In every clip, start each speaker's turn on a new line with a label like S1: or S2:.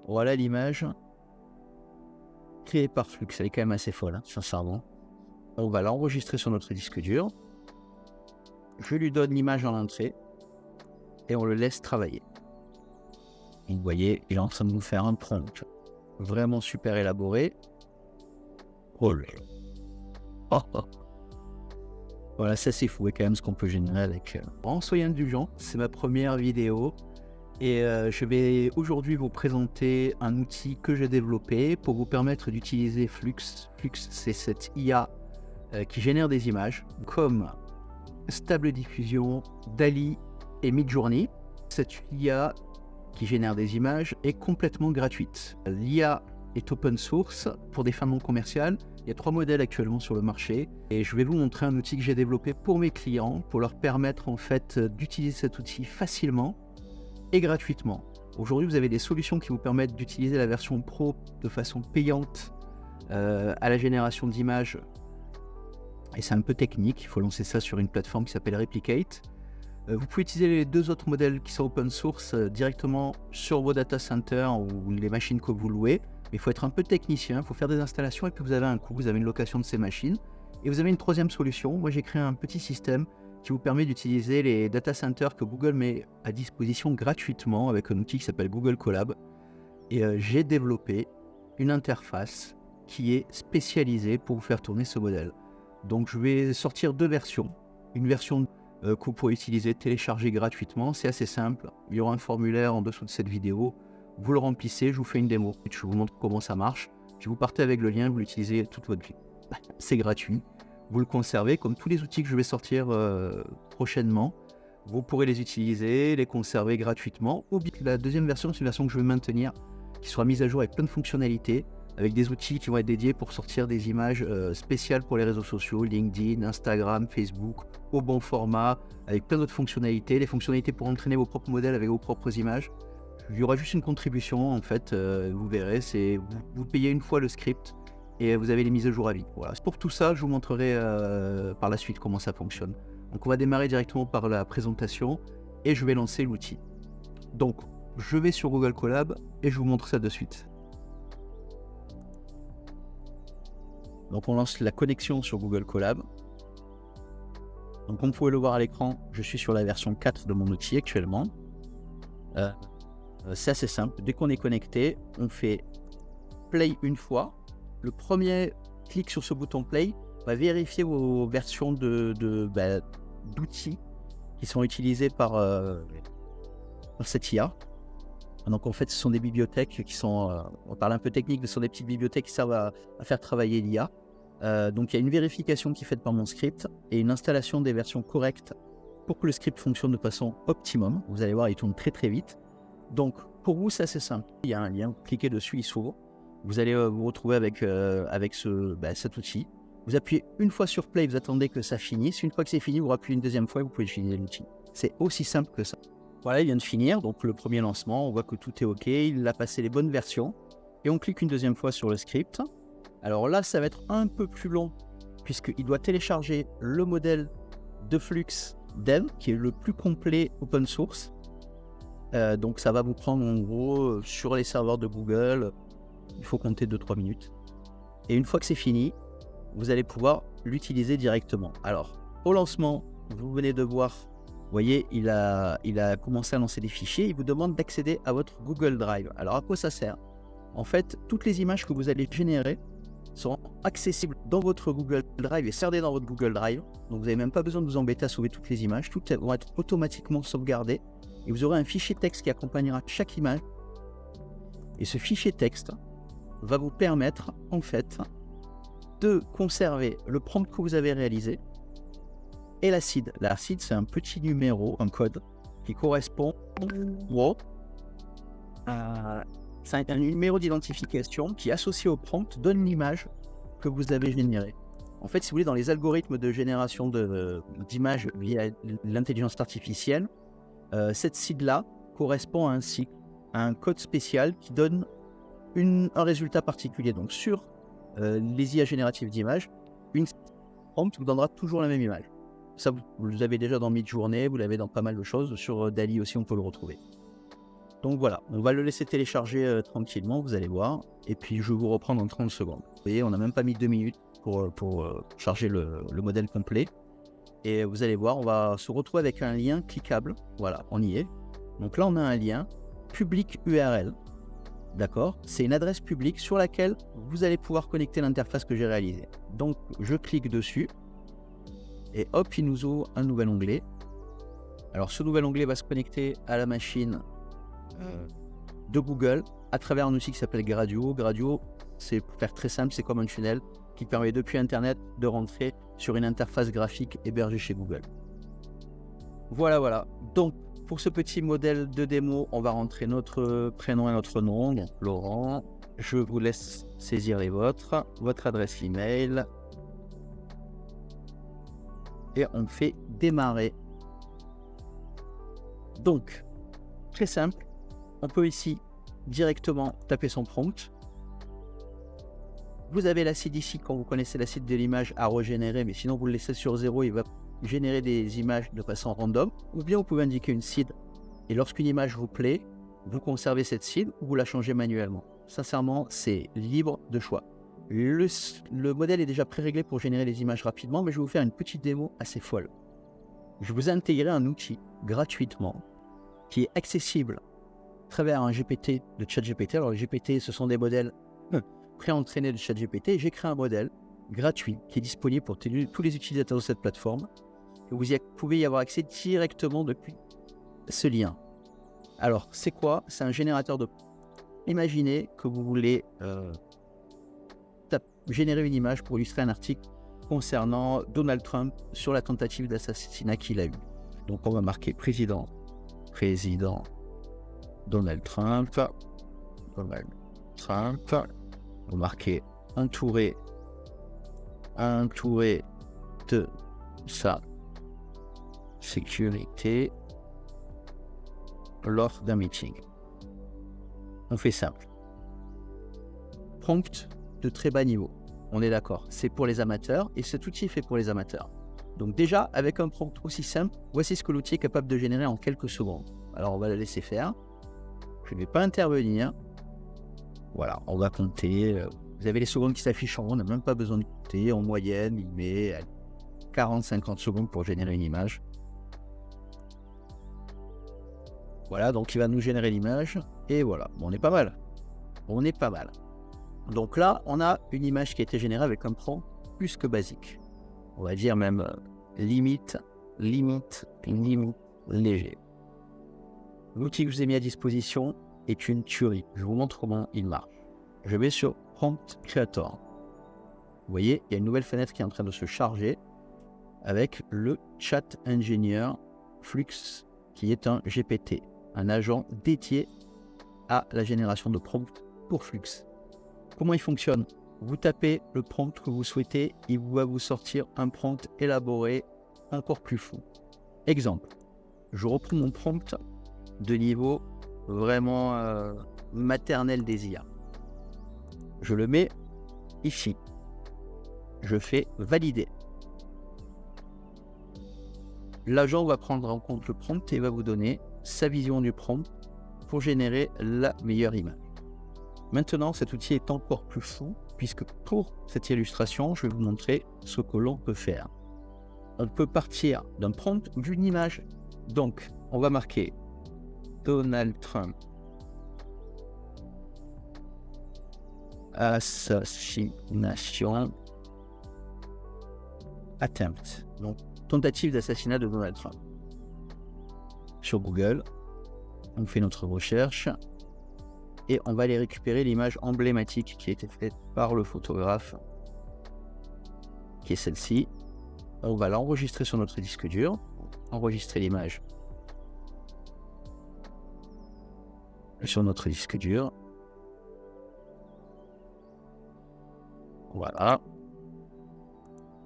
S1: Voilà l'image créée par Flux. Elle est quand même assez folle, sincèrement. On va l'enregistrer sur notre disque dur. Je lui donne l'image en entrée et on le laisse travailler. Vous voyez, il est en train de nous faire un prompt vraiment super élaboré. Oh là là. Oh, oh. Voilà, ça c'est fou, et quand même ce qu'on peut générer avec. Soyez indulgents, c'est ma première vidéo. Et je vais aujourd'hui vous présenter un outil que j'ai développé pour vous permettre d'utiliser Flux. Flux, c'est cette IA qui génère des images comme Stable Diffusion, DALL-E et Midjourney. Cette IA qui génère des images est complètement gratuite. L'IA est open source pour des fins non commerciales. Il y a 3 modèles actuellement sur le marché et je vais vous montrer un outil que j'ai développé pour mes clients pour leur permettre en fait d'utiliser cet outil facilement et gratuitement. Aujourd'hui, vous avez des solutions qui vous permettent d'utiliser la version pro de façon payante à la génération d'images. Et c'est un peu technique, il faut lancer ça sur une plateforme qui s'appelle Replicate. Vous pouvez utiliser les 2 autres modèles qui sont open source directement sur vos data centers ou les machines que vous louez. Mais il faut être un peu technicien, il faut faire des installations et puis vous avez un coût, vous avez une location de ces machines. Et vous avez une troisième solution. Moi, j'ai créé un petit système qui vous permet d'utiliser les data centers que Google met à disposition gratuitement avec un outil qui s'appelle Google Colab. Et j'ai développé une interface qui est spécialisée pour vous faire tourner ce modèle. Donc je vais sortir 2 versions. Une version que vous pourrez utiliser, télécharger gratuitement. C'est assez simple. Il y aura un formulaire en dessous de cette vidéo. Vous le remplissez, je vous fais une démo. Je vous montre comment ça marche. Puis vous partez avec le lien, vous l'utilisez toute votre vie. C'est gratuit. Vous le conservez comme tous les outils que je vais sortir prochainement. Vous pourrez les utiliser, les conserver gratuitement. Ou bien la deuxième version, c'est une version que je vais maintenir, qui sera mise à jour avec plein de fonctionnalités, avec des outils qui vont être dédiés pour sortir des images spéciales pour les réseaux sociaux, LinkedIn, Instagram, Facebook, au bon format, avec plein d'autres fonctionnalités, les fonctionnalités pour entraîner vos propres modèles avec vos propres images. Il y aura juste une contribution, en fait, vous verrez, c'est vous payez une fois le script et vous avez les mises à jour à vie. Voilà. Pour tout ça, je vous montrerai par la suite comment ça fonctionne. Donc on va démarrer directement par la présentation et je vais lancer l'outil. Donc je vais sur Google Colab et je vous montre ça de suite. Donc on lance la connexion sur Google Colab. Donc comme vous pouvez le voir à l'écran, je suis sur la version 4 de mon outil actuellement. C'est assez simple, dès qu'on est connecté, on fait play une fois. Le premier clic sur ce bouton play va vérifier vos versions d'outils qui sont utilisés par cette IA. Donc en fait ce sont des bibliothèques qui sont, on parle un peu technique, mais ce sont des petites bibliothèques qui servent à faire travailler l'IA. Donc il y a une vérification qui est faite par mon script et une installation des versions correctes pour que le script fonctionne de façon optimum. Vous allez voir, il tourne très très vite. Donc pour vous, c'est assez simple. Il y a un lien, vous cliquez dessus, il s'ouvre. Vous allez vous retrouver avec cet outil. Vous appuyez une fois sur play, vous attendez que ça finisse. Une fois que c'est fini, vous appuyez une deuxième fois et vous pouvez utiliser l'outil. C'est aussi simple que ça. Voilà, il vient de finir, donc le premier lancement, on voit que tout est OK, il a passé les bonnes versions. Et on clique une deuxième fois sur le script. Alors là, ça va être un peu plus long, puisqu'il doit télécharger le modèle de Flux Dev, qui est le plus complet open source. Donc ça va vous prendre en gros sur les serveurs de Google, il faut compter 2-3 minutes. Et une fois que c'est fini, vous allez pouvoir l'utiliser directement. Alors, au lancement, vous venez de voir, vous voyez, il a commencé à lancer des fichiers, il vous demande d'accéder à votre Google Drive. Alors à quoi ça sert? En fait, toutes les images que vous allez générer seront accessibles dans votre Google Drive et sardées dans votre Google Drive. Donc vous n'avez même pas besoin de vous embêter à sauver toutes les images, toutes vont être automatiquement sauvegardées. Et vous aurez un fichier texte qui accompagnera chaque image. Et ce fichier texte va vous permettre, en fait, de conserver le prompt que vous avez réalisé et la seed. La seed, c'est un petit numéro, un code, qui correspond c'est un numéro d'identification qui, associé au prompt, donne l'image que vous avez générée. En fait, si vous voulez, dans les algorithmes de génération d'images via l'intelligence artificielle, cette seed-là correspond à un cycle, à un code spécial qui donne un résultat particulier. Donc sur les IA génératives d'images, une prompt vous donnera toujours la même image. Ça, vous l'avez déjà dans Midjourney, vous l'avez dans pas mal de choses. Sur DALL-E aussi, on peut le retrouver. Donc voilà, on va le laisser télécharger tranquillement, vous allez voir. Et puis je vais vous reprendre en 30 secondes. Vous voyez, on n'a même pas mis 2 minutes pour charger le modèle complet. Et vous allez voir, on va se retrouver avec un lien cliquable. Voilà, on y est. Donc là, on a un lien public URL. D'accord? C'est une adresse publique sur laquelle vous allez pouvoir connecter l'interface que j'ai réalisée. Donc, je clique dessus. Et hop, il nous ouvre un nouvel onglet. Alors, ce nouvel onglet va se connecter à la machine de Google à travers un outil qui s'appelle Gradio. Gradio, c'est pour faire très simple, c'est comme un tunnel qui permet depuis Internet de rentrer sur une interface graphique hébergée chez Google. Voilà. Donc, pour ce petit modèle de démo, on va rentrer notre prénom et notre nom. Donc, Laurent, je vous laisse saisir les vôtres, votre adresse email. Et on fait démarrer. Donc, très simple. On peut ici directement taper son prompt. Vous avez l'acide ici, quand vous connaissez l'acide de l'image à régénérer, mais sinon vous le laissez sur 0, il va générer des images de façon random. Ou bien vous pouvez indiquer une seed. Et lorsqu'une image vous plaît, vous conservez cette seed ou vous la changez manuellement. Sincèrement, c'est libre de choix. Le modèle est déjà pré-réglé pour générer les images rapidement, mais je vais vous faire une petite démo assez folle. Je vous ai intégré un outil gratuitement qui est accessible à travers un GPT de ChatGPT. Alors les GPT, ce sont des modèles pré-entraînés de ChatGPT. J'ai créé un modèle gratuit qui est disponible pour tous les utilisateurs de cette plateforme. Et vous pouvez y avoir accès directement depuis ce lien. Alors, c'est quoi? C'est un générateur de... Imaginez que vous voulez générer une image pour illustrer un article concernant Donald Trump sur la tentative d'assassinat qu'il a eu. Donc, on va marquer président Donald Trump. On va marquer entouré de sa sécurité lors d'un meeting. On fait simple. Prompt de très bas niveau. On est d'accord. C'est pour les amateurs et cet outil est fait pour les amateurs. Donc déjà, avec un prompt aussi simple, voici ce que l'outil est capable de générer en quelques secondes. Alors on va le laisser faire. Je ne vais pas intervenir. Voilà, on va compter. Vous avez les secondes qui s'affichent en haut, on n'a même pas besoin de compter. En moyenne, il met 40-50 secondes pour générer une image. Voilà, donc il va nous générer l'image. Et voilà, bon, on est pas mal. Donc là, on a une image qui a été générée avec un prompt plus que basique. On va dire même limite léger. L'outil que je vous ai mis à disposition est une tuerie. Je vous montre comment il marche. Je vais sur Prompt Creator. Vous voyez, il y a une nouvelle fenêtre qui est en train de se charger avec le Chat Engineer Flux, qui est un GPT, un agent dédié à la génération de prompts pour Flux. Comment il fonctionne? Vous tapez le prompt que vous souhaitez, il va vous sortir un prompt élaboré encore plus fou. Exemple, je reprends mon prompt de niveau vraiment maternel des IA. Je le mets ici. Je fais valider. L'agent va prendre en compte le prompt et va vous donner sa vision du prompt pour générer la meilleure image. Maintenant, cet outil est encore plus fou puisque pour cette illustration, je vais vous montrer ce que l'on peut faire. On peut partir d'un prompt d'une image. Donc, on va marquer Donald Trump assassination attempt. Donc, tentative d'assassinat de Donald Trump. Sur Google, on fait notre recherche et on va aller récupérer l'image emblématique qui a été faite par le photographe, qui est celle-ci. On va l'enregistrer sur notre disque dur, enregistrer l'image sur notre disque dur. Voilà.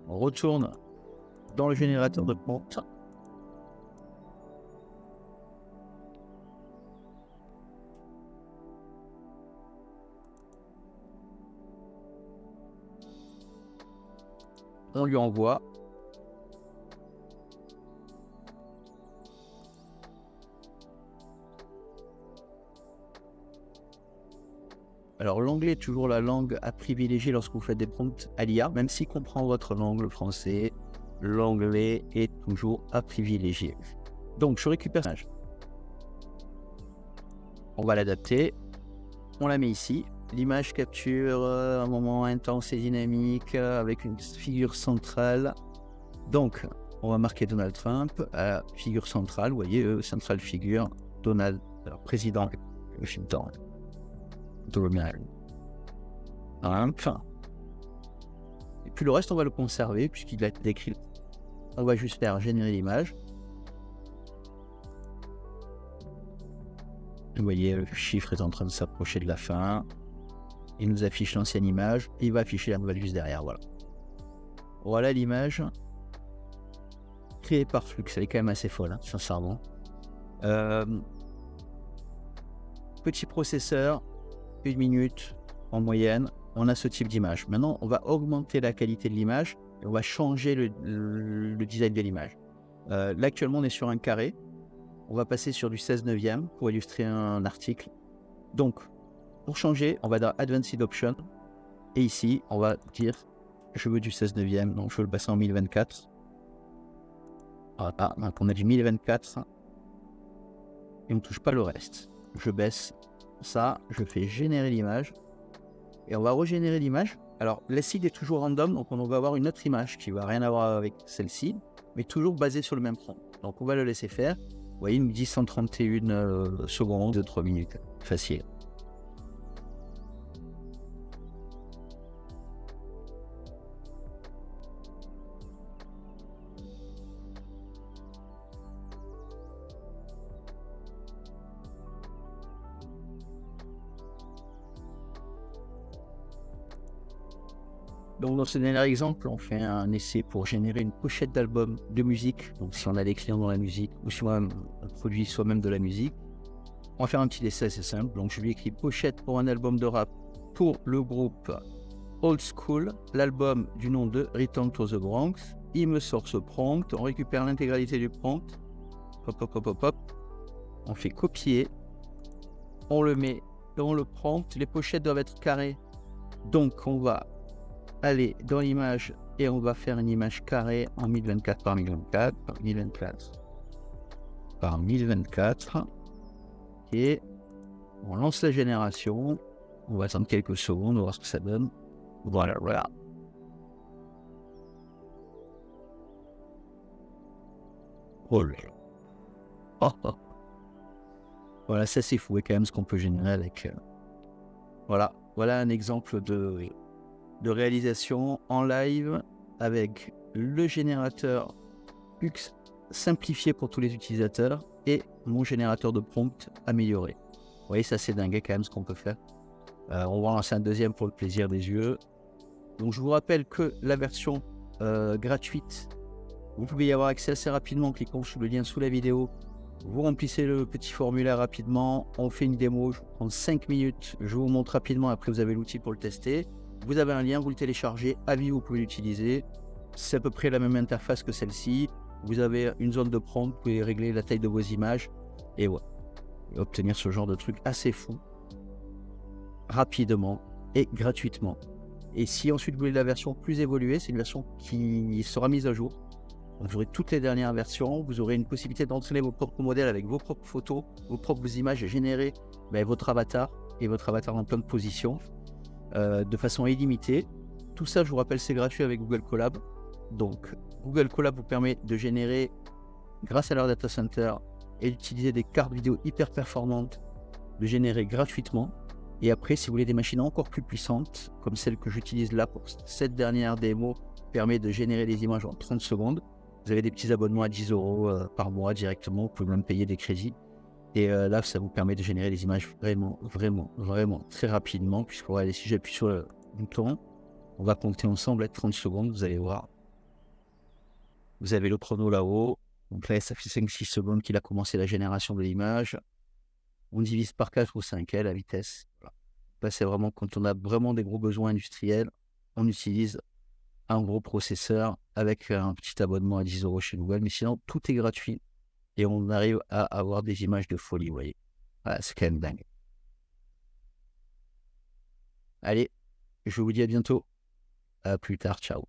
S1: On retourne dans le générateur de prompt. On lui envoie Alors l'anglais est toujours la langue à privilégier lorsque vous faites des prompts à l'IA, même s'il comprend votre langue, le français, l'anglais est toujours à privilégier. Donc je récupère l'image. On va l'adapter, on la met ici. L'image capture un moment intense et dynamique avec une figure centrale. Donc on va marquer Donald Trump à figure centrale, vous voyez, centrale figure, Donald, alors, président de Washington. Donald Trump. Et puis le reste, on va le conserver puisqu'il a été décrit. On va juste faire générer l'image. Vous voyez, le chiffre est en train de s'approcher de la fin. Il nous affiche l'ancienne image. Et il va afficher la nouvelle juste derrière. Voilà. Voilà l'image créée par Flux. Elle est quand même assez folle, hein, sincèrement. Petit processeur, 1 minute en moyenne. On a ce type d'image. Maintenant, on va augmenter la qualité de l'image et on va changer le design de l'image. Là, actuellement, on est sur un carré. On va passer sur du 16 neuvième pour illustrer un article. Donc, pour changer, on va dans Advanced Option. Et ici, on va dire, je veux du 16 neuvième, donc je veux le passer en 1024. Donc on a du 1024. Et on ne touche pas le reste. Je baisse ça, je fais générer l'image. Et on va régénérer l'image. Alors, la seed est toujours random, donc on va avoir une autre image qui ne va rien avoir avec celle-ci, mais toujours basée sur le même prompt. Donc, on va le laisser faire. Vous voyez, il me dit 131 secondes de 3 minutes. Facile. Donc dans ce dernier exemple, on fait un essai pour générer une pochette d'album de musique. Donc si on a des clients dans la musique, ou si on produit soi-même de la musique, on va faire un petit essai assez simple. Donc je lui écris pochette pour un album de rap pour le groupe Old School, l'album du nom de Return to the Bronx. Il me sort ce prompt, on récupère l'intégralité du prompt. Hop, hop, hop, hop, hop. On fait copier, on le met dans le prompt. Les pochettes doivent être carrées. Donc on va aller dans l'image et on va faire une image carrée en 1024 par 1024 par 1024 par 1024 et on lance la génération. On va attendre quelques secondes, on va voir ce que ça donne. Voilà. Oh là là. Oh. Voilà, ça c'est fou et quand même ce qu'on peut générer avec. Voilà un exemple de réalisation en live avec le générateur Flux simplifié pour tous les utilisateurs et mon générateur de prompt amélioré. Vous voyez, ça c'est dingue quand même ce qu'on peut faire. On va en lancer un deuxième pour le plaisir des yeux. Donc je vous rappelle que la version gratuite, vous pouvez y avoir accès assez rapidement en cliquant sur le lien sous la vidéo. Vous remplissez le petit formulaire rapidement, on fait une démo, je prends 5 minutes, je vous montre rapidement, après vous avez l'outil pour le tester. Vous avez un lien, vous le téléchargez, à vie vous pouvez l'utiliser. C'est à peu près la même interface que celle-ci. Vous avez une zone de prompt, vous pouvez régler la taille de vos images et ouais, et obtenir ce genre de truc assez fou, rapidement et gratuitement. Et si ensuite vous voulez la version plus évoluée, c'est une version qui sera mise à jour. Donc, vous aurez toutes les dernières versions, vous aurez une possibilité d'entraîner vos propres modèles avec vos propres photos, vos propres images et générer votre avatar et votre avatar en plein de positions de façon illimitée. Tout ça, je vous rappelle, c'est gratuit avec Google Colab. Donc, Google Colab vous permet de générer, grâce à leur data center, et d'utiliser des cartes vidéo hyper performantes, de générer gratuitement. Et après, si vous voulez des machines encore plus puissantes, comme celle que j'utilise là pour cette dernière démo, permet de générer des images en 30 secondes. Vous avez des petits abonnements à 10 € par mois directement, vous pouvez même payer des crédits. Et là, ça vous permet de générer des images vraiment très rapidement, puisque si j'appuie sur le bouton, on va compter ensemble à 30 secondes, vous allez voir. Vous avez le chrono là-haut, donc là, ça fait 5-6 secondes qu'il a commencé la génération de l'image. On divise par 4 ou 5 la vitesse. Voilà. Là, c'est vraiment quand on a vraiment des gros besoins industriels, on utilise un gros processeur avec un petit abonnement à 10 € chez Google, mais sinon tout est gratuit et on arrive à avoir des images de folie, vous voyez. Voilà, c'est quand même dingue. Allez, je vous dis à bientôt. À plus tard, ciao.